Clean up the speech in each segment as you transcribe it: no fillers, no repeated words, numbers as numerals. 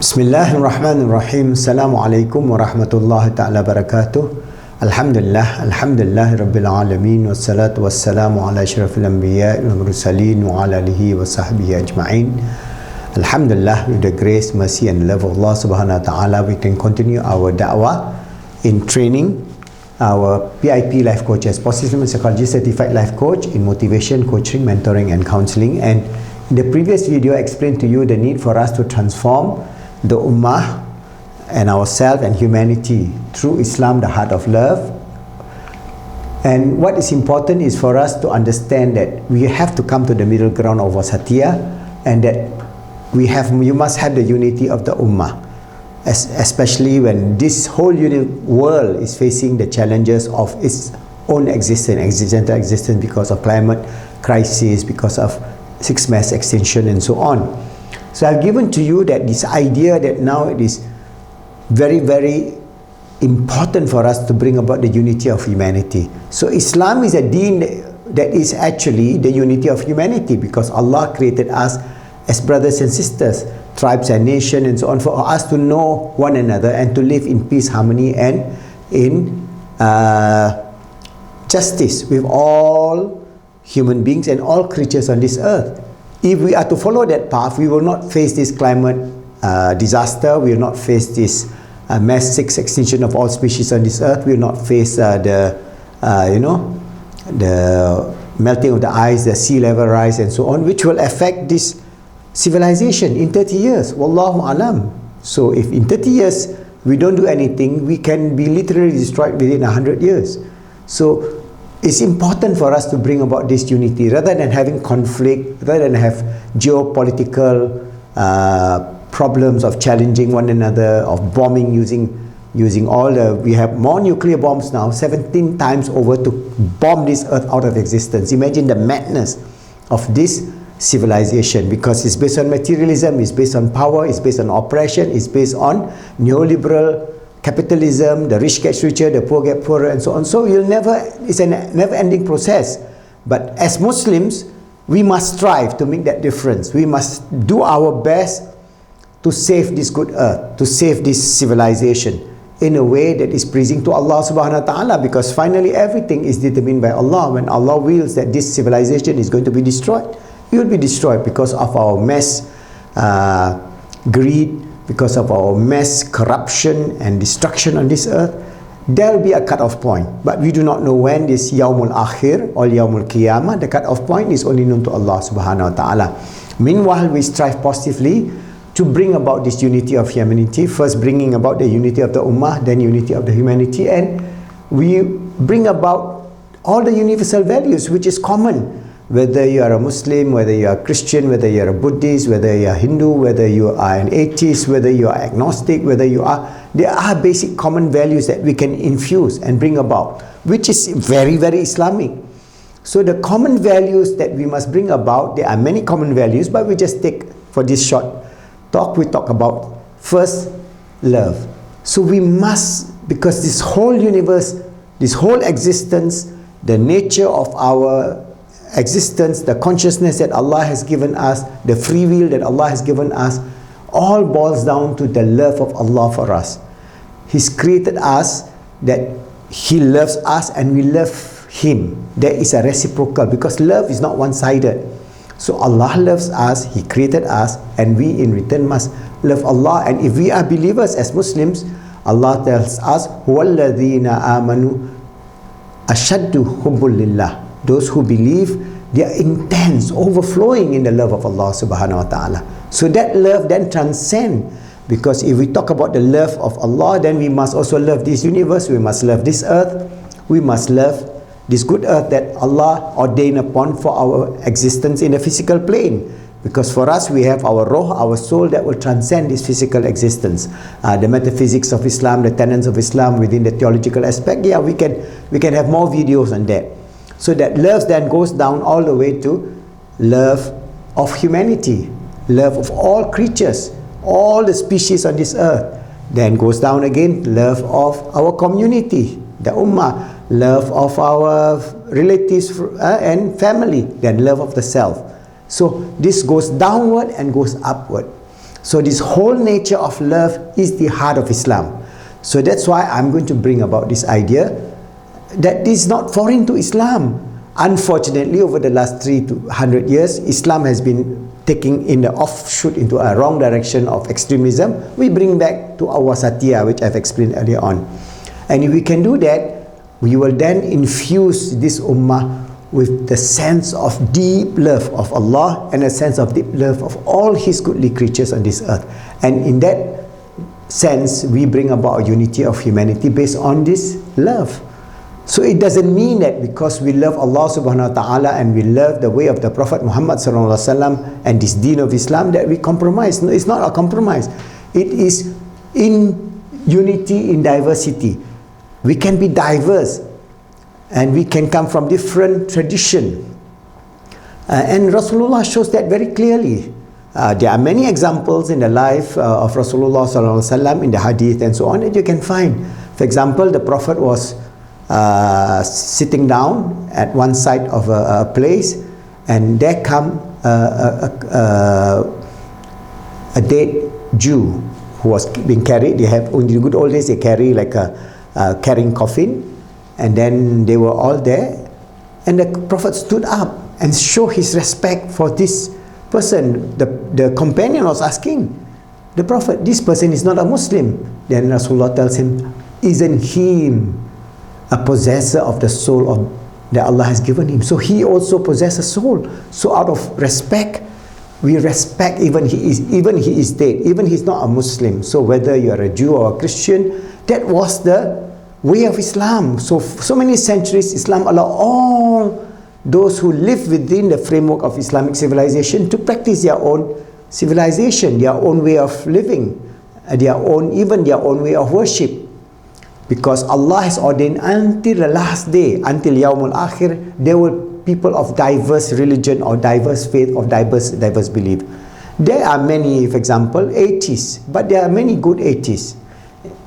Bismillahirrahmanirrahim. Assalamualaikum warahmatullahi ta'ala barakatuh. Alhamdulillah Rabbil Alamin. Wassalatu wassalamu ala asyrafil anbiya wal mursalin wa ala alihi wa sahbihi ajma'in. Alhamdulillah, with the grace, mercy and love of Allah subhanahu wa ta'ala, we can continue our da'wah in training our PIP life coaches, Positive Psychology Certified Life Coach in motivation, coaching, mentoring and counseling. And in the previous video, I explained to you the need for us to transform the ummah and ourselves and humanity through Islam, the heart of love. And what is important is for us to understand that we have to come to the middle ground of wasatiyah, and that you must have the unity of the ummah, especially when this whole world is facing the challenges of its own existential existence because of climate crisis, because of sixth mass extinction and so on. So I've given to you that this idea that now it is very, very important for us to bring about the unity of humanity. So Islam is a deen that is actually the unity of humanity, because Allah created us as brothers and sisters, tribes and nations and so on, for us to know one another and to live in peace, harmony and in justice with all human beings and all creatures on this earth. If we are to follow that path, we will not face this climate disaster, we will not face this mass extinction of all species on this earth, we will not face the melting of the ice, the sea level rise and so on, which will affect this civilization in 30 years. Wallahu alam. So if in 30 years we don't do anything, we can be literally destroyed within 100 years. So it's important for us to bring about this unity rather than having conflict, rather than have geopolitical problems of challenging one another, of bombing using all the, we have more nuclear bombs now, 17 times over, to bomb this earth out of existence. Imagine the madness of this civilization, because it's based on materialism, it's based on power, it's based on oppression, it's based on neoliberal capitalism. The rich get richer, the poor get poorer and so on. So it's a never-ending process. But as Muslims, we must strive to make that difference. We must do our best to save this good earth, to save this civilization in a way that is pleasing to Allah subhanahu wa ta'ala, because finally everything is determined by Allah. When Allah wills that this civilization is going to be destroyed, it will be destroyed because of our mass greed, because of our mass corruption and destruction on this earth. There will be a cut-off point, but we do not know when this Yawmul Akhir or Yawmul Qiyamah. The cut-off point is only known to Allah subhanahu wa ta'ala. Meanwhile, we strive positively to bring about this unity of humanity, first bringing about the unity of the ummah, then unity of the humanity, and we bring about all the universal values which is common. Whether you are a Muslim, whether you are a Christian, whether you are a Buddhist, whether you are Hindu, whether you are an atheist, whether you are agnostic, there are basic common values that we can infuse and bring about, which is very, very Islamic. So the common values that we must bring about, there are many common values, but we just take, for this short talk, we talk about first, love. So we must, because this whole universe, this whole existence, the nature of our existence, the consciousness that Allah has given us, the free will that Allah has given us, all boils down to the love of Allah for us. He's created us that He loves us and we love Him. There is a reciprocal, because love is not one-sided. So Allah loves us, He created us, and we in return must love Allah. And if we are believers as Muslims, Allah tells us, وَالَّذِينَ آمَنُوا أَشَدُّ حُبٌّ لِلَّهِ. Those who believe, they are intense, overflowing in the love of Allah subhanahu wa ta'ala. So that love then transcends, because if we talk about the love of Allah, then we must also love this universe, we must love this earth, we must love this good earth that Allah ordained upon for our existence in the physical plane. Because for us, we have our roh, our soul, that will transcend this physical existence. The metaphysics of Islam, the tenets of Islam within the theological aspect, yeah, we can have more videos on that. So that love then goes down all the way to love of humanity, love of all creatures, all the species on this earth. Then goes down again, love of our community, the ummah, love of our relatives and family, then love of the self. So this goes downward and goes upward. So this whole nature of love is the heart of Islam. So that's why I'm going to bring about this idea that this is not foreign to Islam. Unfortunately, over the last 300 years, Islam has been taking in the offshoot into a wrong direction of extremism. We bring back to our satya, which I've explained earlier on. And if we can do that, we will then infuse this ummah with the sense of deep love of Allah and a sense of deep love of all His goodly creatures on this earth. And in that sense, we bring about a unity of humanity based on this love. So it doesn't mean that because we love Allah subhanahu wa ta'ala and we love the way of the Prophet Muhammad sallallahu alaihi wasallam and this deen of Islam that we compromise. No, it's not a compromise. It is in unity, in diversity. We can be diverse and we can come from different tradition. And Rasulullah shows that very clearly. There are many examples in the life of Rasulullah sallallahu alaihi wasallam in the hadith and so on that you can find. For example, the Prophet was sitting down at one side of a place, and there come a dead Jew who was being carried. They have, in the good old days, they carry like a carrying coffin, and then they were all there, and the Prophet stood up and showed his respect for this person. The companion was asking the Prophet, this person is not a Muslim. Then Rasulullah tells him, isn't he a possessor of the soul of that Allah has given him? So he also possesses a soul. So out of respect, we respect even he is dead, even he's not a Muslim. So whether you are a Jew or a Christian, that was the way of Islam. So many centuries, Islam allowed all those who live within the framework of Islamic civilization to practice their own civilization, their own way of living, their own way of worship. Because Allah has ordained until the last day, until Yawmul Akhir, there were people of diverse religion or diverse faith or diverse belief. There are many, for example, atheists, but there are many good atheists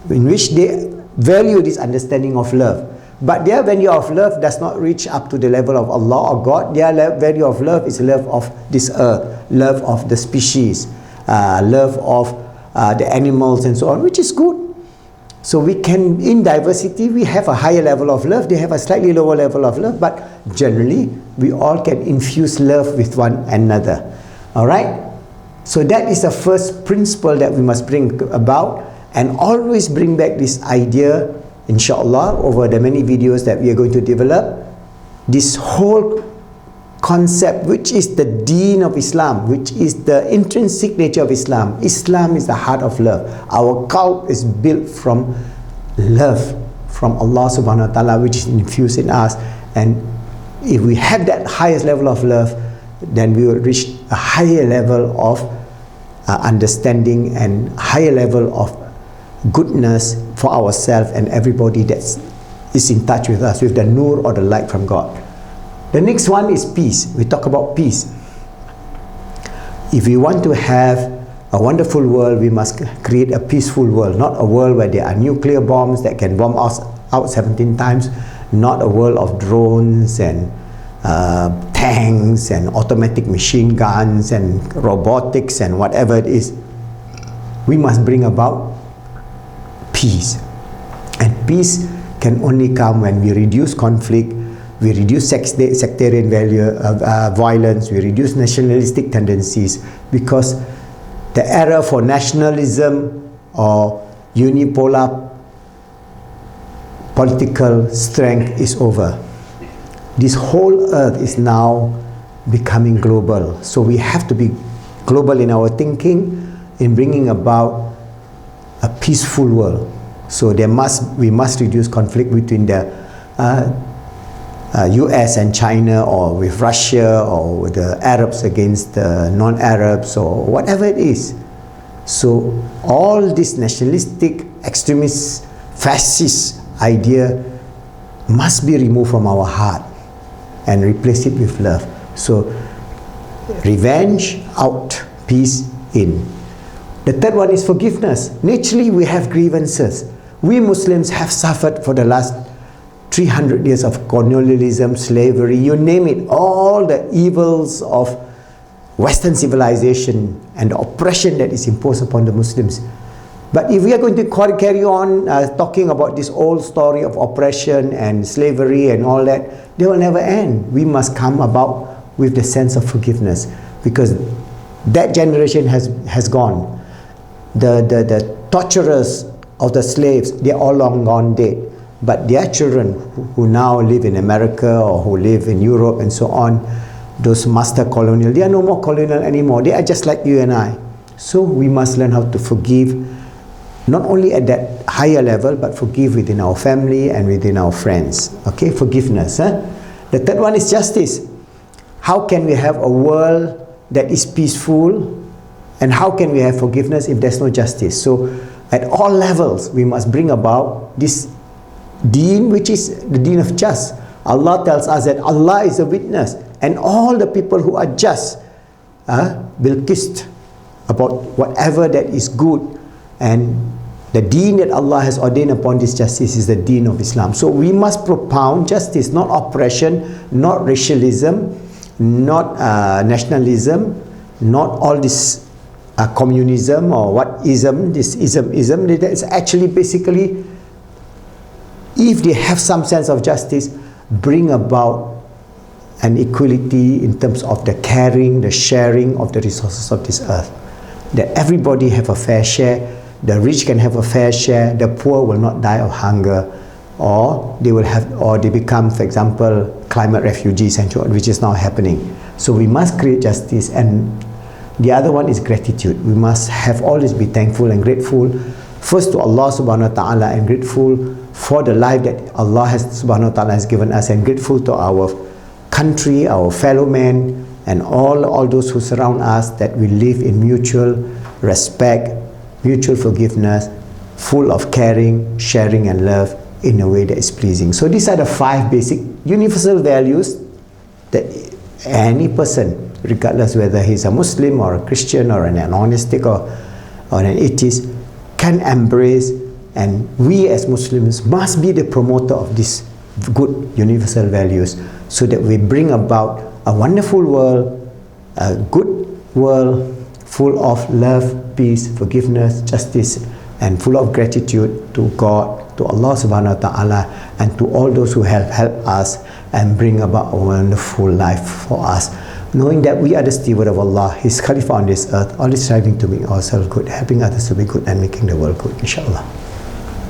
in which they value this understanding of love. But their value of love does not reach up to the level of Allah or God. Their value of love is love of this earth, love of the species, love of the animals and so on, which is good. So we can, in diversity, we have a higher level of love, they have a slightly lower level of love, but generally, we all can infuse love with one another. Alright? So that is the first principle that we must bring about, and always bring back this idea, inshallah, over the many videos that we are going to develop, this whole concept, which is the deen of Islam, which is the intrinsic nature of Islam. Islam is the heart of love. Our cult is built from love from Allah subhanahu wa ta'ala, which is infused in us. And if we have that highest level of love, then we will reach a higher level of understanding and higher level of goodness for ourselves and everybody that is in touch with us, with the nur or the light from God. The next one is peace. We talk about peace. If we want to have a wonderful world, we must create a peaceful world, not a world where there are nuclear bombs that can bomb us out 17 times, not a world of drones and tanks and automatic machine guns and robotics and whatever it is. We must bring about peace. And peace can only come when we reduce conflict, we reduce sectarian violence, we reduce nationalistic tendencies, because the era for nationalism or unipolar political strength is over. This whole earth is now becoming global. So we have to be global in our thinking, in bringing about a peaceful world. So we must reduce conflict between the US and China, or with Russia, or with the Arabs against the non-Arabs, or whatever it is. So all this nationalistic, extremist, fascist idea must be removed from our heart and replace it with love. So revenge out, peace in. The third one is forgiveness. Naturally, we have grievances. We Muslims have suffered for the last 300 years of colonialism, slavery, you name it, all the evils of Western civilization and the oppression that is imposed upon the Muslims. But if we are going to carry on talking about this old story of oppression and slavery and all that, they will never end. We must come about with the sense of forgiveness, because that generation has gone. The torturers of the slaves, they're all long gone dead. But their children who now live in America or who live in Europe and so on, those master colonial, they are no more colonial anymore. They are just like you and I. So we must learn how to forgive, not only at that higher level, but forgive within our family and within our friends. Okay, forgiveness. The third one is justice. How can we have a world that is peaceful, and how can we have forgiveness if there's no justice? So at all levels, we must bring about this deen, which is the deen of just. Allah tells us that Allah is a witness, and all the people who are just will kissed about whatever that is good, and the deen that Allah has ordained upon this justice is the deen of Islam. So we must propound justice, not oppression, not racialism, not nationalism, not all this communism or what ism, this ism. It's actually basically, if they have some sense of justice, bring about an equality in terms of the caring, the sharing of the resources of this earth. That everybody have a fair share, the rich can have a fair share, the poor will not die of hunger, or they become, for example, climate refugees, and which is now happening. So we must create justice. And the other one is gratitude. We must have always be thankful and grateful, first to Allah subhanahu wa ta'ala, and grateful for the life that Allah subhanahu wa ta'ala has given us, and grateful to our country, our fellow men, and all those who surround us, that we live in mutual respect, mutual forgiveness, full of caring, sharing and love in a way that is pleasing. So these are the 5 basic universal values that any person, regardless whether he's a Muslim or a Christian or an agnostic or an atheist, can embrace. And we as Muslims must be the promoter of these good universal values, so that we bring about a wonderful world, a good world full of love, peace, forgiveness, justice, and full of gratitude to God, to Allah subhanahu wa ta'ala, and to all those who have helped us and bring about a wonderful life for us, knowing that we are the steward of Allah, His Khalifa on this earth, always striving to make ourselves good, helping others to be good, and making the world good, inshallah.